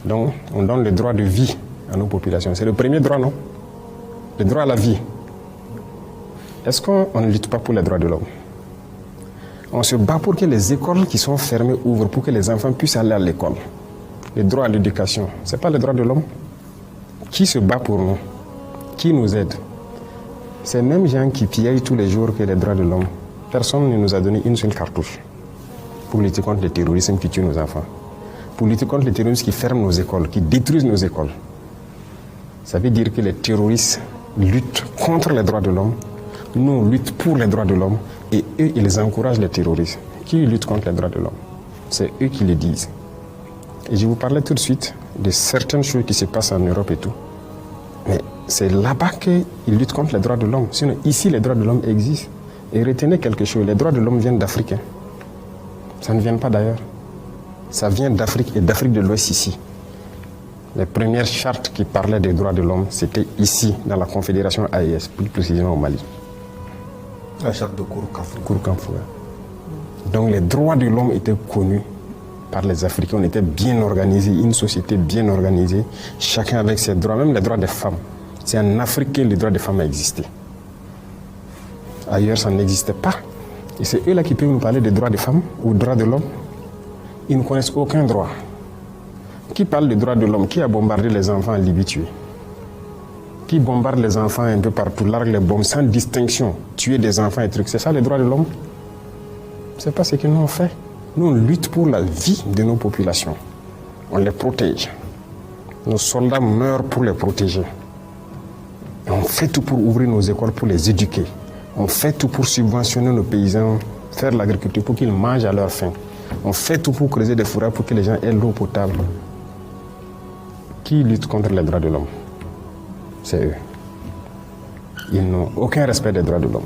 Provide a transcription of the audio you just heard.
Donc, on donne le droit de vie à nos populations. C'est le premier droit, non? Le droit à la vie. Est-ce qu'on ne lutte pas pour les droits de l'homme? On se bat pour que les écoles qui sont fermées ouvrent, pour que les enfants puissent aller à l'école. Le droit à l'éducation, ce n'est pas le droit de l'homme? Qui se bat pour nous? Qui nous aide? Ces mêmes gens qui pillent tous les jours que les droits de l'homme, personne ne nous a donné une seule cartouche pour lutter contre le terrorisme qui tue nos enfants, pour lutter contre les terroristes qui ferment nos écoles, qui détruisent nos écoles. Ça veut dire que les terroristes luttent contre les droits de l'homme, nous on lutte pour les droits de l'homme, et eux ils encouragent les terroristes. Qui lutte contre les droits de l'homme? C'est eux qui le disent. Et je vous parlais tout de suite de certaines choses qui se passent en Europe et tout. Mais c'est là-bas qu'ils luttent contre les droits de l'homme. Sinon, ici, les droits de l'homme existent. Et retenez quelque chose, les droits de l'homme viennent d'Afrique. Ça ne vient pas d'ailleurs. Ça vient d'Afrique et d'Afrique de l'Ouest ici. Les premières chartes qui parlaient des droits de l'homme, c'était ici, dans la Confédération AES, plus précisément au Mali. La charte de Kouroukanfou. Kouroukanfou. Donc les droits de l'homme étaient connus par les Africains. On était bien organisés, une société bien organisée, chacun avec ses droits, même les droits des femmes. C'est en Afrique que les droits des femmes a existé. Ailleurs, ça n'existait pas. Et c'est eux là qui peuvent nous parler des droits des femmes ou des droits de l'homme. Ils ne connaissent aucun droit. Qui parle des droits de l'homme? Qui a bombardé les enfants en Libye tués? Qui bombarde les enfants un peu partout, largue les bombes sans distinction, tuer des enfants et trucs? C'est ça les droits de l'homme? C'est pas ce que nous on fait. Nous on lutte pour la vie de nos populations. On les protège. Nos soldats meurent pour les protéger. Et on fait tout pour ouvrir nos écoles, pour les éduquer. On fait tout pour subventionner nos paysans, faire l'agriculture pour qu'ils mangent à leur faim. On fait tout pour creuser des forêts pour que les gens aient l'eau potable. Qui lutte contre les droits de l'homme? C'est eux. Ils n'ont aucun respect des droits de l'homme.